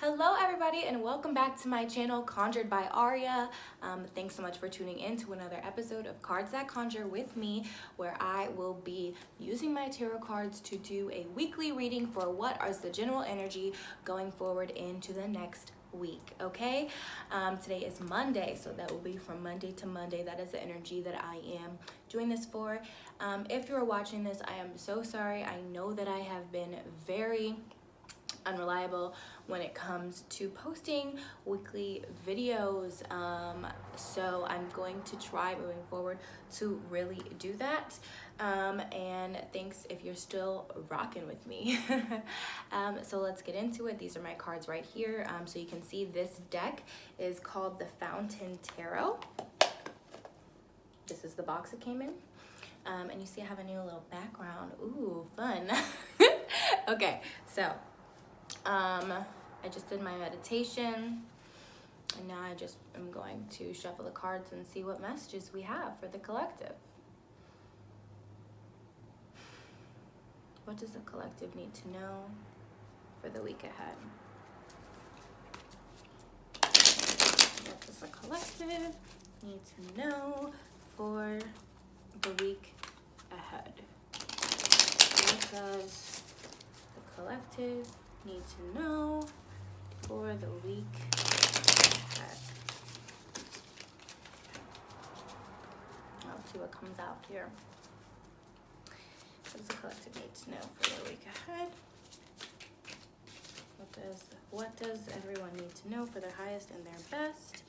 Hello everybody and welcome back to my channel Conjured by Aria. Thanks so much for tuning in to another episode of Cards That Conjure with me, where I will be using my tarot cards to do a weekly reading for what is the general energy going forward into the next week. Okay, today is Monday, so that will be from Monday to Monday. That is the energy that I am doing this for. If you're watching this, I am so sorry. I know that I have been very unreliable when it comes to posting weekly videos, so I'm going to try moving forward to really do that, and thanks if you're still rocking with me. So let's get into it. These are my cards right here, so you can see this deck is called the Fountain Tarot. This is the box it came in, and you see I have a new little background. Ooh, fun. Okay, so I just did my meditation, and now I just am going to shuffle the cards and see what messages we have for the collective. What does the collective need to know for the week ahead? What does the collective need to know for the week ahead? What does the collective need to know for the week ahead? I'll see what comes out here. What does the collective need to know for the week ahead? What does everyone need to know for their highest and their best?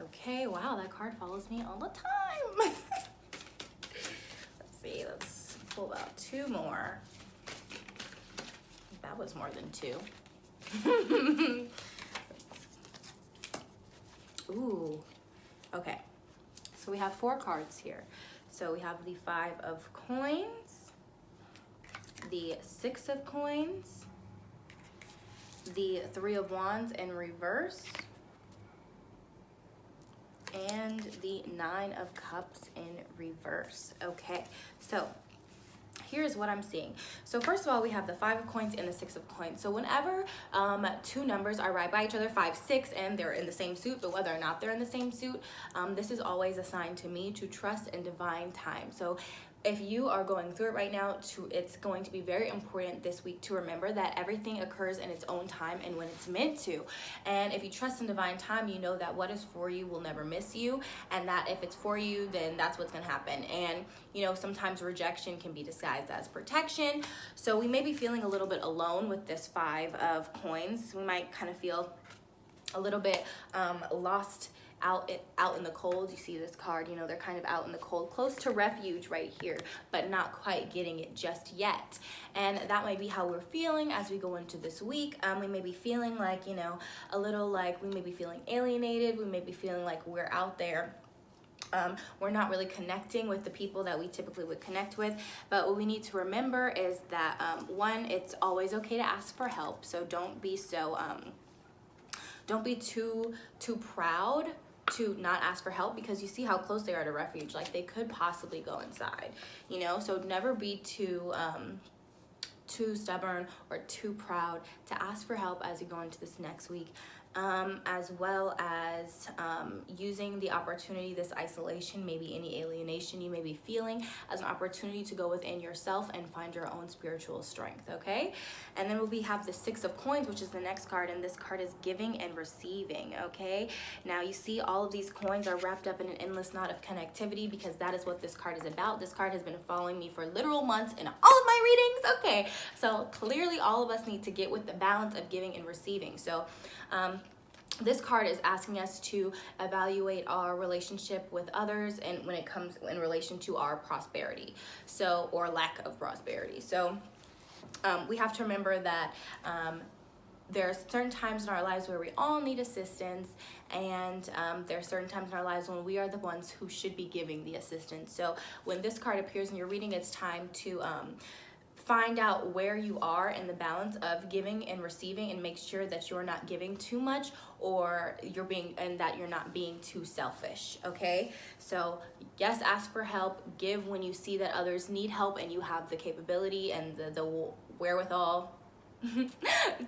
Okay, wow, that card follows me all the time. Let's see, let's pull out two more. That was more than two. Ooh, okay. So we have four cards here. So we have the Five of Coins, the Six of Coins, the Three of Wands in reverse, and the Nine of Cups in reverse. Okay, so here's what I'm seeing. So first of all, we have the Five of Coins and the Six of Coins. So whenever two numbers are right by each other, 5, 6, and they're in the same suit, but whether or not they're in the same suit, this is always a sign to me to trust in divine time. So if you are going through it right now, it's going to be very important this week to remember that everything occurs in its own time and when it's meant to. And if you trust in divine time, you know that what is for you will never miss you, and that if it's for you, then that's what's gonna happen. And you know, sometimes rejection can be disguised as protection. So we may be feeling a little bit alone with this Five of Coins. We might kind of feel a little bit lost out in the cold. You see this card, you know, they're kind of out in the cold, close to refuge right here, but not quite getting it just yet. And that might be how we're feeling as we go into this week. We may be feeling like, you know, a little like we may be feeling alienated. We may be feeling like we're out there. We're not really connecting with the people that we typically would connect with. But what we need to remember is that, one, it's always okay to ask for help. So don't be so, don't be too proud to not ask for help, because you see how close they are to refuge. Like, they could possibly go inside, you know. So never be too stubborn or too proud to ask for help as you go into this next week. As well as using the opportunity, this isolation, maybe any alienation you may be feeling, as an opportunity to go within yourself and find your own spiritual strength, okay? And then we have the Six of Coins, which is the next card, and this card is giving and receiving, okay? Now you see all of these coins are wrapped up in an endless knot of connectivity, because that is what this card is about. This card has been following me for literal months in all of my readings, okay? So clearly all of us need to get with the balance of giving and receiving. So this card is asking us to evaluate our relationship with others, and when it comes in relation to our prosperity, so, or lack of prosperity. So we have to remember that there are certain times in our lives where we all need assistance, and there are certain times in our lives when we are the ones who should be giving the assistance. So when this card appears in your reading, it's time to find out where you are in the balance of giving and receiving, and make sure that you're not giving too much, or that you're not being too selfish, okay? So yes, ask for help, give when you see that others need help and you have the capability and the wherewithal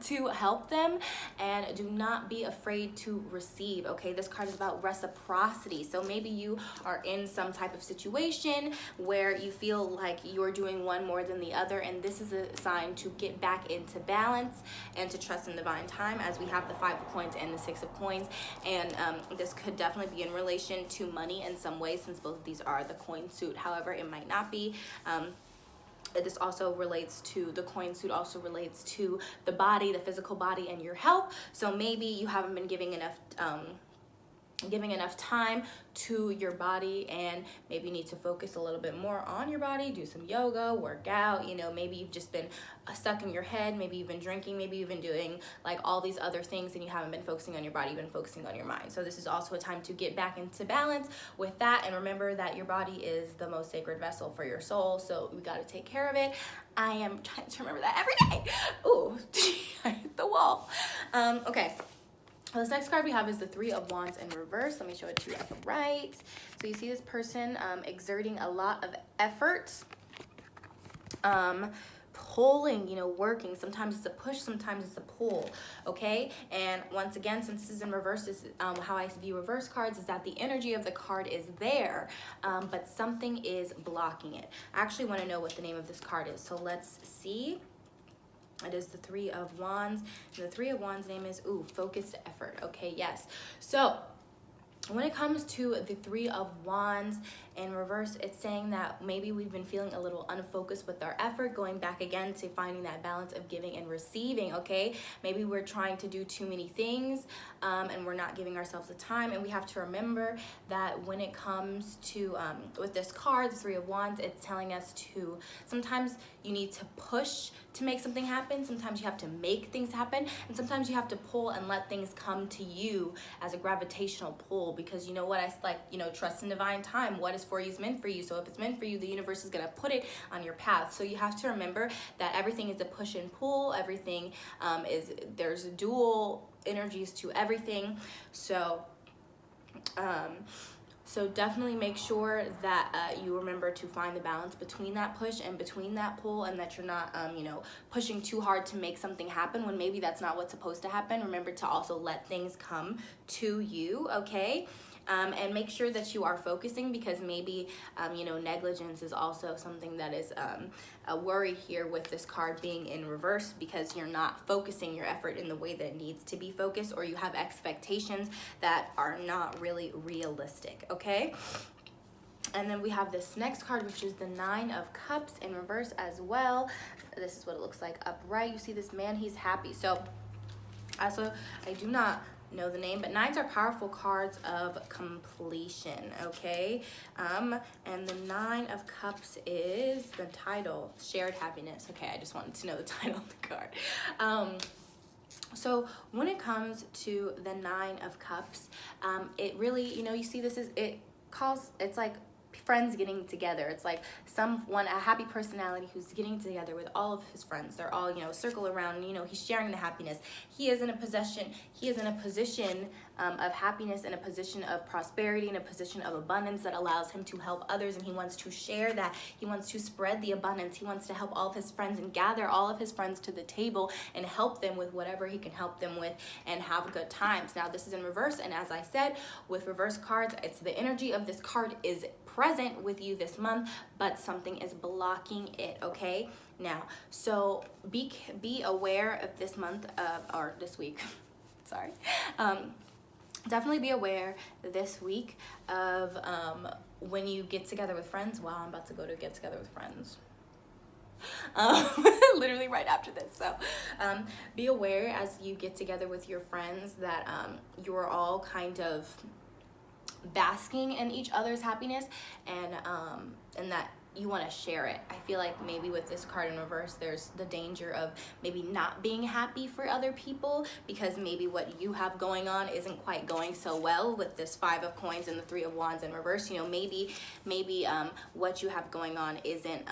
to help them, and do not be afraid to receive. Okay, this card is about reciprocity. So maybe you are in some type of situation where you feel like you're doing one more than the other, and this is a sign to get back into balance and to trust in divine time, as we have the 5 of coins and the 6 of coins. And this could definitely be in relation to money in some way, since both of these are the coin suit. However, it might not be. This also relates to, the coin suit also relates to the body, the physical body, and your health. So maybe you haven't been giving enough time to your body, and maybe you need to focus a little bit more on your body, do some yoga, work out. You know, maybe you've just been stuck in your head, maybe you've been drinking, maybe you've been doing like all these other things, and you haven't been focusing on your body, you've been focusing on your mind. So this is also a time to get back into balance with that, and remember that your body is the most sacred vessel for your soul, so we got to take care of it. I am trying to remember that every day. Ooh, I hit the wall. Okay. This next card we have is the 3 of Wands in reverse. Let me show it to you upright. So you see this person exerting a lot of effort, pulling, you know, working. Sometimes it's a push, sometimes it's a pull, okay? And once again, since this is in reverse, this is, how I view reverse cards is that the energy of the card is there, but something is blocking it. I actually want to know what the name of this card is, so let's see. It is the 3 of Wands, and the 3 of Wands name is, focused effort. Okay, yes. So when it comes to the 3 of Wands in reverse, it's saying that maybe we've been feeling a little unfocused with our effort, going back again to finding that balance of giving and receiving, okay? Maybe we're trying to do too many things, and we're not giving ourselves the time, and we have to remember that when it comes to, with this card, the 3 of Wands, it's telling us to, sometimes you need to push to make something happen, sometimes you have to make things happen, and sometimes you have to pull and let things come to you as a gravitational pull, because you know what, I like, you know, trust in divine time. What is for you is meant for you. So if it's meant for you, the universe is going to put it on your path. So you have to remember that everything is a push and pull. Everything there's dual energies to everything. So so definitely make sure that you remember to find the balance between that push and between that pull, and that you're not, you know, pushing too hard to make something happen when maybe that's not what's supposed to happen. Remember to also let things come to you, okay? And make sure that you are focusing, because maybe, you know, negligence is also something that is a worry here with this card being in reverse, because you're not focusing your effort in the way that it needs to be focused, or you have expectations that are not really realistic, okay? And then we have this next card, which is the 9 of Cups in reverse as well. This is what it looks like upright. You see this man, he's happy. So also, I do not know the name, but 9s are powerful cards of completion, okay? And the 9 of Cups is the title, Shared Happiness. Okay, I just wanted to know the title of the card. So when it comes to the 9 of Cups, it really, you know, you see this is, it's like friends getting together. It's like a happy personality who's getting together with all of his friends. They're all, you know, circle around, you know, he's sharing the happiness. He is in a position of happiness, in a position of prosperity, in a position of abundance that allows him to help others, and he wants to share that. He wants to spread the abundance. He wants to help all of his friends and gather all of his friends to the table and help them with whatever he can help them with, and have good times. Now this is in reverse, and as I said, with reverse cards, it's the energy of this card is present with you this month, but something is blocking it, okay? Now, so be aware of this month or this week, sorry. Definitely be aware this week of when you get together with friends. Wow, I'm about to go to get together with friends. Literally right after this. So be aware as you get together with your friends that you're all kind of basking in each other's happiness, and that you want to share it. I feel like maybe with this card in reverse, there's the danger of maybe not being happy for other people, because maybe what you have going on isn't quite going so well with this 5 of Coins and the 3 of Wands in reverse. You know, maybe what you have going on isn't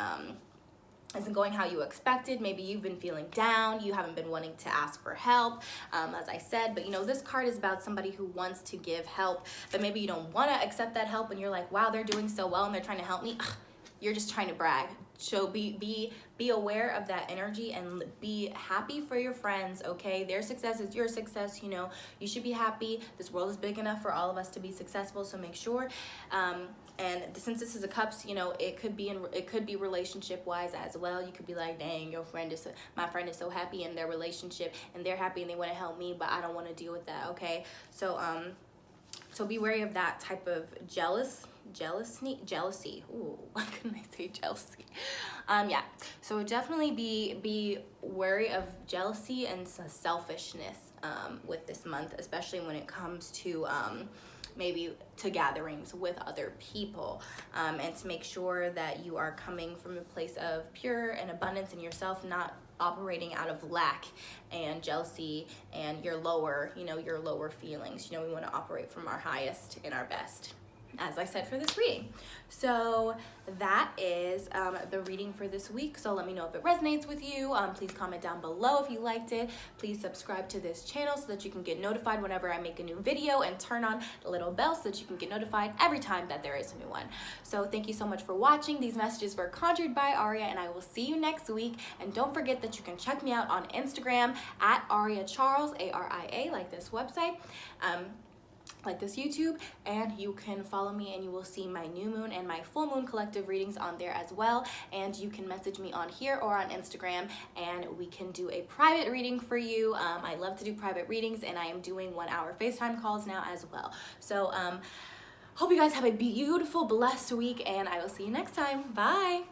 going how you expected. Maybe you've been feeling down, you haven't been wanting to ask for help, as I said, but you know, this card is about somebody who wants to give help, but maybe you don't want to accept that help, and you're like, wow, they're doing so well and they're trying to help me. Ugh, you're just trying to brag. So be aware of that energy and be happy for your friends, okay? Their success is your success, you know. You should be happy. This world is big enough for all of us to be successful, so make sure. And since this is a cups, you know, it could be relationship wise as well. You could be like, dang, my friend is so happy in their relationship and they're happy and they want to help me, but I don't want to deal with that, okay? So so be wary of that type of jealousy. Ooh, why couldn't I say jealousy? Yeah, so definitely be wary of jealousy and selfishness with this month, especially when it comes to maybe to gatherings with other people, and to make sure that you are coming from a place of pure and abundance in yourself, not operating out of lack and jealousy and your lower feelings. You know, we want to operate from our highest and our best, as I said for this reading. So that is the reading for this week. So let me know if it resonates with you. Please comment down below if you liked it. Please subscribe to this channel so that you can get notified whenever I make a new video, and turn on the little bell so that you can get notified every time that there is a new one. So thank you so much for watching. These messages were conjured by Aria, and I will see you next week. And don't forget that you can check me out on Instagram at Aria Charles, ARIA, like this website. Like this YouTube, and you can follow me and you will see my new moon and my full moon collective readings on there as well. And you can message me on here or on Instagram and we can do a private reading for you. I love to do private readings, and I am doing 1 hour FaceTime calls now as well. So hope you guys have a beautiful, blessed week, and I will see you next time. Bye.